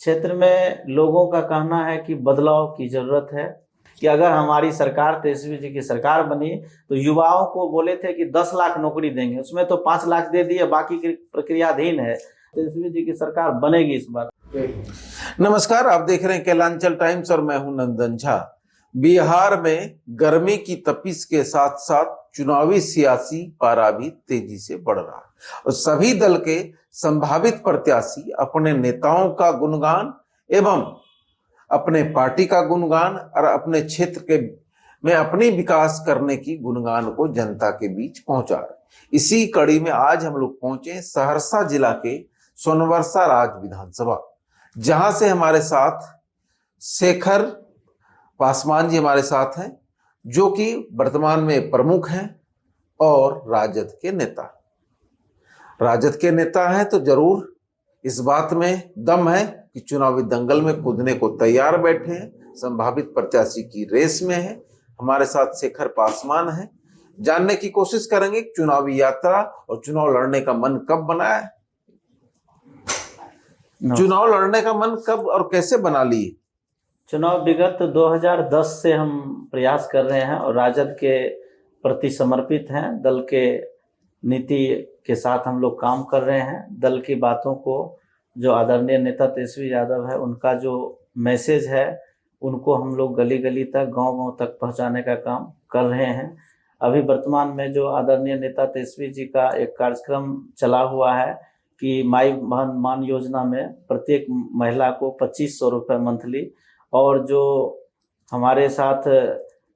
क्षेत्र में लोगों का कहना है कि बदलाव की जरूरत है, कि अगर हमारी सरकार तेजस्वी जी की सरकार बनी तो युवाओं को बोले थे कि 10 लाख नौकरी देंगे, उसमें तो 5 लाख दे दिए, बाकी की प्रक्रियाधीन है। तेजस्वी जी की सरकार बनेगी इस बार। नमस्कार, आप देख रहे हैं कैलांचल टाइम्स और मैं हूं नंदन झा। बिहार में गर्मी की तपिश के साथ साथ चुनावी सियासी पारा भी तेजी से बढ़ रहा है और सभी दल के संभावित प्रत्याशी अपने नेताओं का गुणगान एवं अपने पार्टी का गुणगान और अपने क्षेत्र के में अपनी विकास करने की गुणगान को जनता के बीच पहुंचा रहे। इसी कड़ी में आज हम लोग पहुंचे सहरसा जिला के सोनवर्षा राज विधानसभा, जहां से हमारे साथ शेखर पासवान जी हमारे साथ हैं, जो कि वर्तमान में प्रमुख हैं और राजद के नेता हैं। तो जरूर इस बात में दम है कि चुनावी दंगल में कूदने को तैयार बैठे हैं, संभावित प्रत्याशी की रेस में है। हमारे साथ शेखर पासवान हैं। जानने की कोशिश करेंगे चुनावी यात्रा और चुनाव लड़ने का मन कब बना है, चुनाव लड़ने का मन कब और कैसे बना लिए। चुनाव विगत 2010 से हम प्रयास कर रहे हैं और राजद के प्रति समर्पित हैं। दल के नीति के साथ हम लोग काम कर रहे हैं। दल की बातों को जो आदरणीय नेता तेजस्वी यादव है, उनका जो मैसेज है, उनको हम लोग गली गली तक, गांव-गांव तक पहुंचाने का काम कर रहे हैं। अभी वर्तमान में जो आदरणीय नेता तेजस्वी जी का एक कार्यक्रम चला हुआ है कि माई बहन मान योजना में प्रत्येक महिला को 2500 रुपये मंथली, और जो हमारे साथ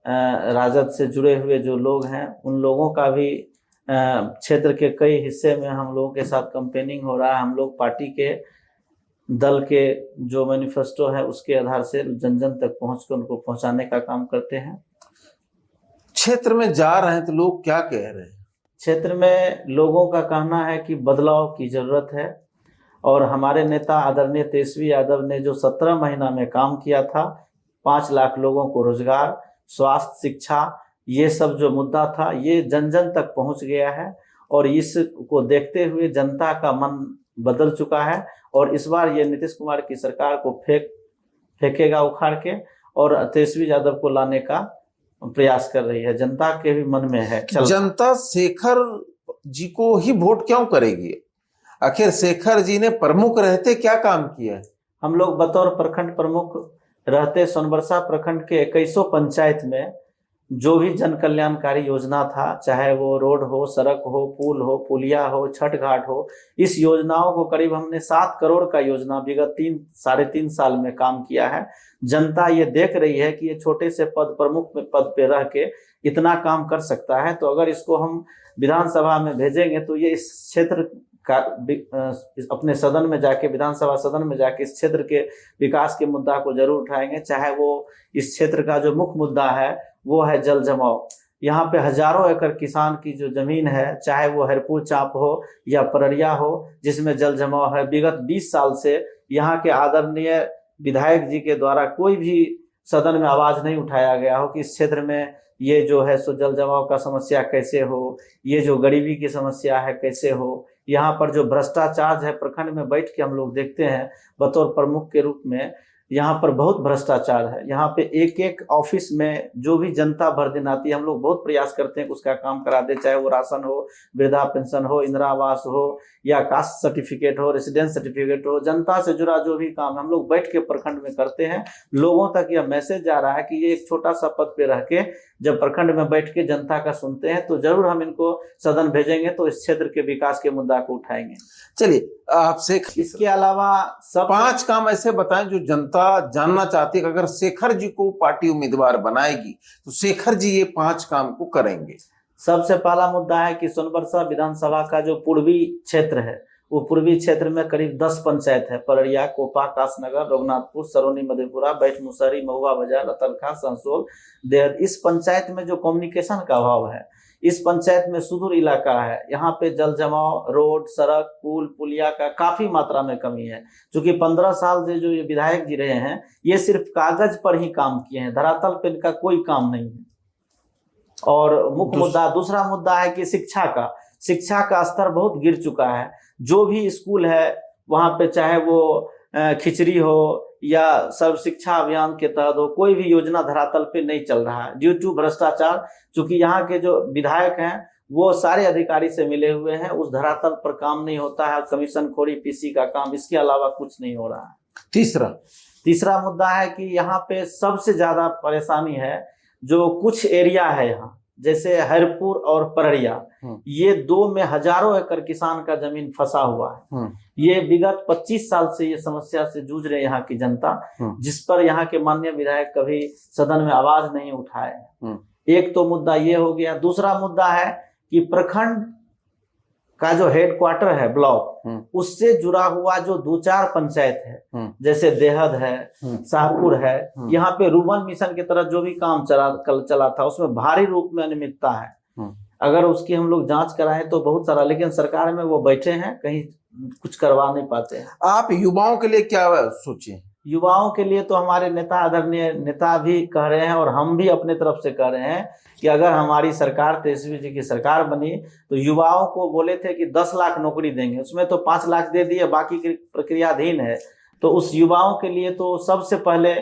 राजद से जुड़े हुए जो लोग हैं, उन लोगों का भी क्षेत्र के कई हिस्से में हम लोगों के साथ कैंपेनिंग हो रहा है। हम लोग पार्टी के दल के जो मैनिफेस्टो है उसके आधार से जन जन तक पहुंच कर उनको पहुंचाने का काम करते हैं। क्षेत्र में जा रहे हैं तो लोग क्या कह रहे हैं? क्षेत्र में लोगों का कहना है कि बदलाव की जरूरत है, और हमारे नेता आदरणीय तेजस्वी यादव ने जो 17 महीना में काम किया था, 5 लाख लोगों को रोजगार, स्वास्थ्य, शिक्षा, ये सब जो मुद्दा था, ये जन जन तक पहुंच गया है। और इसको देखते हुए जनता का मन बदल चुका है, और इस बार ये नीतीश कुमार की सरकार को फेंकेगा उखाड़ के, और तेजस्वी यादव को लाने का प्रयास कर रही है। जनता के भी मन में है। जनता शेखर जी को ही वोट क्यों करेगी? आखिर शेखर जी ने प्रमुख रहते क्या काम किया है? हम लोग बतौर प्रखंड प्रमुख रहते सोनवर्षा प्रखंड के 2100 पंचायत में जो भी जन कल्याणकारी योजना था, चाहे वो रोड हो, सड़क हो, पुल हो, पुलिया हो, छठ घाट हो, इस योजनाओं को करीब हमने 7 करोड़ का योजना विगत 3-3.5 साल में काम किया है। जनता ये देख रही है कि ये छोटे से प्रमुख पद पे रह के इतना काम कर सकता है, तो अगर इसको हम विधानसभा में भेजेंगे तो ये इस क्षेत्र का अपने सदन में जाके, विधानसभा सदन में जाके इस क्षेत्र के विकास के मुद्दा को जरूर उठाएंगे। चाहे वो इस क्षेत्र का जो मुख्य मुद्दा है वो है जल जमाव। यहाँ पे हजारों एकड़ किसान की जो जमीन है, चाहे वो हरपुर चाप हो या पररिया हो, जिसमें जल जमाव है। विगत 20 साल से यहाँ के आदरणीय विधायक जी के द्वारा कोई भी सदन में आवाज नहीं उठाया गया हो कि इस क्षेत्र में ये जो है सो जल जमाव का समस्या कैसे हो, ये जो गरीबी की समस्या है कैसे हो। यहाँ पर जो भ्रष्टाचार है, प्रखंड में बैठ के हम लोग देखते हैं बतौर प्रमुख के रूप में, यहाँ पर बहुत भ्रष्टाचार है। यहाँ पे एक एक ऑफिस में जो भी जनता भर दिन आती है, हम लोग बहुत प्रयास करते हैं कि उसका काम करा दे, चाहे वो राशन हो, वृद्धा पेंशन हो, इंदिरा आवास हो, या कास्ट सर्टिफिकेट हो, रेसिडेंस सर्टिफिकेट हो, जनता से जुड़ा जो भी काम हम लोग बैठ के प्रखंड में करते हैं। लोगों तक यह मैसेज जा रहा है कि ये एक छोटा सा पद पे रह के जब प्रखंड में बैठ के जनता का सुनते हैं तो जरूर हम इनको सदन भेजेंगे, तो इस क्षेत्र के विकास के मुद्दा को उठाएंगे। चलिए, आपसे इसके अलावा सब 5 काम ऐसे बताएं जो जनता जानना चाहती है कि अगर शेखर जी को पार्टी उम्मीदवार बनाएगी तो शेखर जी ये 5 काम को करेंगे। सबसे पहला मुद्दा है कि सोनवर्षा विधानसभा का जो पूर्वी क्षेत्र है, वो पूर्वी क्षेत्र में करीब 10 पंचायत है। पररिया, कोपा, कासनगर, रघुनाथपुर, सरोनी, मधेपुरा, बैठ मुसहरी, महुआ बाजार, रतलखा, संसोल, देहद। इस पंचायत में जो कम्युनिकेशन का अभाव है, इस पंचायत में सुदूर इलाका है, यहाँ पे जल जमाव, रोड, सड़क, पुल, पुलिया का काफी मात्रा में कमी है। क्योंकि 15 साल से जो ये विधायक जी रहे हैं, ये सिर्फ कागज पर ही काम किए हैं, धरातल पे इनका कोई काम नहीं है। और मुख्य मुद्दा, दूसरा मुद्दा है कि शिक्षा का स्तर बहुत गिर चुका है। जो भी स्कूल है वहाँ पे, चाहे वो खिचड़ी हो या सर्व शिक्षा अभियान के तहत हो, कोई भी योजना धरातल पे नहीं चल रहा है ड्यू टू भ्रष्टाचार। चूंकि यहाँ के जो विधायक हैं वो सारे अधिकारी से मिले हुए हैं, उस धरातल पर काम नहीं होता है, कमीशन खोरी पीसी का काम, इसके अलावा कुछ नहीं हो रहा है। तीसरा मुद्दा है कि यहाँ पे सबसे ज्यादा परेशानी है जो कुछ एरिया है यहाँ, जैसे हरपुर और परड़िया, ये दो में हजारों एकड़ किसान का जमीन फंसा हुआ है। ये विगत 25 साल से ये समस्या से जूझ रहे यहाँ की जनता, जिस पर यहाँ के माननीय विधायक कभी सदन में आवाज नहीं उठाए। एक तो मुद्दा ये हो गया। दूसरा मुद्दा है कि प्रखंड का जो हेडक्वार्टर है ब्लॉक, उससे जुड़ा हुआ जो 2-4 पंचायत है, जैसे देहद है, शाहपुर है, यहाँ पे रूबन मिशन की तरह जो भी काम चला था उसमें भारी रूप में अनियमितता है। अगर उसकी हम लोग जांच कराएं तो बहुत सारा, लेकिन सरकार में वो बैठे हैं, कहीं कुछ करवा नहीं पाते हैं। आप युवाओं के लिए क्या सोचे? युवाओं के लिए तो हमारे नेता, आदरणीय नेता भी कह रहे हैं और हम भी अपने तरफ से कह रहे हैं कि अगर हमारी सरकार तेजस्वी जी की सरकार बनी तो युवाओं को बोले थे कि 10 लाख नौकरी देंगे, उसमें तो 5 लाख दे दिए, बाकी की प्रक्रियाधीन है। तो उस युवाओं के लिए तो सबसे पहले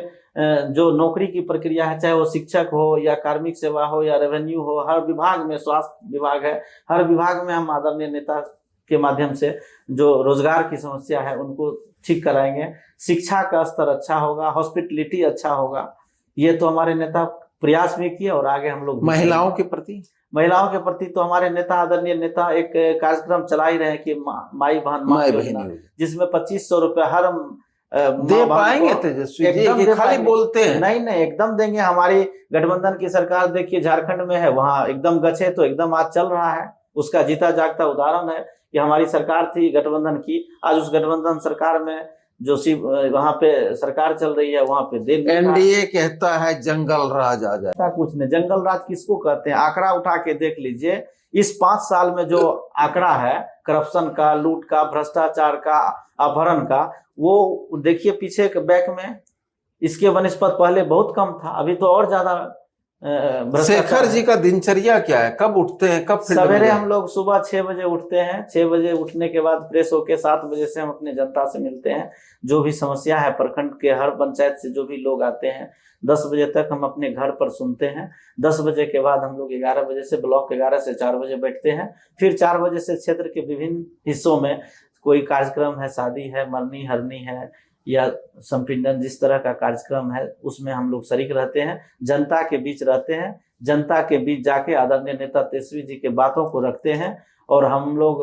जो नौकरी की प्रक्रिया है, चाहे वो शिक्षक हो या कार्मिक सेवा हो या रेवेन्यू हो, हर विभाग में, स्वास्थ्य विभाग है, हर विभाग में हम आदरणीय नेता के माध्यम से जो रोजगार की समस्या है उनको ठीक कराएंगे। शिक्षा का स्तर अच्छा होगा, हॉस्पिटलिटी अच्छा होगा, ये तो हमारे नेता प्रयास भी किए और आगे हम लोग। महिलाओं के प्रति तो हमारे नेता, आदरणीय नेता एक कार्यक्रम चला ही रहे हैं कि माई बहन योजना, जिसमें 2500 रुपए हर दे पाएंगे तेजस्वी जी? ये खाली बोलते हैं। नहीं, एकदम देंगे। हमारी गठबंधन की सरकार देखिए झारखंड में है, वहां एकदम गछे तो एकदम आज चल रहा है, उसका जीता जागता उदाहरण है कि हमारी सरकार थी गठबंधन की, आज उस गठबंधन सरकार में जो वहां पे सरकार चल रही है वहां पे एनडीए कहता है जंगल राज आ जाए। कुछ नहीं, जंगल राज किसको कहते हैं? आंकड़ा उठा के देख लीजिए, इस 5 साल में जो आंकड़ा है करप्शन का, लूट का, भ्रष्टाचार का, अपहरण का, वो देखिए पीछे के बैक में, इसके बनस्पत पहले बहुत कम था, अभी तो और ज्यादा। शेखर जी का दिनचर्या क्या है? कब उठते हैं, कब? सवेरे हम लोग सुबह 6 बजे उठते हैं। 6 बजे उठने के बाद फ्रेश होके 7 बजे से हम अपने जनता से मिलते हैं। जो भी समस्या है प्रखंड के हर पंचायत से जो भी लोग आते हैं, 10 बजे तक हम अपने घर पर सुनते हैं। 10 बजे के बाद हम लोग 11 बजे से, ब्लॉक 11 से 4 बजे बैठते हैं। फिर 4 बजे से क्षेत्र के विभिन्न हिस्सों में कोई कार्यक्रम है, शादी है, मरनी हरनी है या संपिंडन, जिस तरह का कार्यक्रम है उसमें हम लोग शरीक रहते हैं, जनता के बीच रहते हैं, जनता के बीच जाके आदरणीय नेता तेजस्वी जी के बातों को रखते हैं। और हम लोग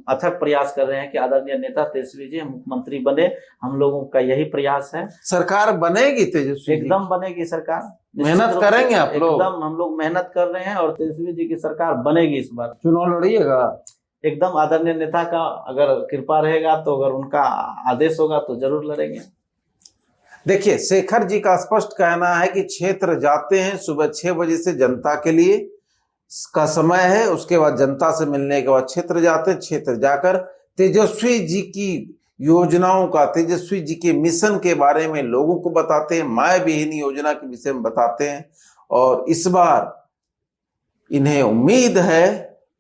अथक प्रयास कर रहे हैं कि आदरणीय नेता तेजस्वी जी मुख्यमंत्री बने। हम लोगों का यही प्रयास है। सरकार बनेगी तेजस्वी? एकदम बनेगी सरकार। मेहनत करेंगे आप लोग? एकदम हम लोग मेहनत कर रहे हैं और तेजस्वी जी की सरकार बनेगी। इस बार चुनाव लड़िएगा? एकदम आदरणीय नेता का अगर कृपा रहेगा तो, अगर उनका आदेश होगा तो जरूर लड़ेंगे। देखिए, शेखर जी का स्पष्ट कहना है कि क्षेत्र जाते हैं सुबह 6 बजे से, जनता के लिए का समय है, उसके बाद जनता से मिलने के बाद क्षेत्र जाते हैं। क्षेत्र जाकर तेजस्वी जी की योजनाओं का, तेजस्वी जी के मिशन के बारे में लोगों को बताते हैं, माय बहनी योजना के विषय में बताते हैं। और इस बार इन्हें उम्मीद है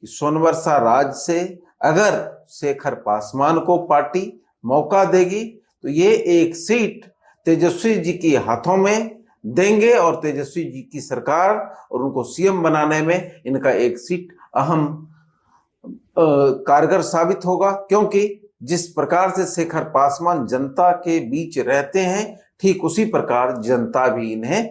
कि सोनबरसा राज्य से अगर शेखर पासवान को पार्टी मौका देगी तो ये एक सीट तेजस्वी जी के हाथों में देंगे और तेजस्वी जी की सरकार और उनको सीएम बनाने में इनका एक सीट अहम कारगर साबित होगा। क्योंकि जिस प्रकार से शेखर पासवान जनता के बीच रहते हैं, ठीक उसी प्रकार जनता भी इन्हें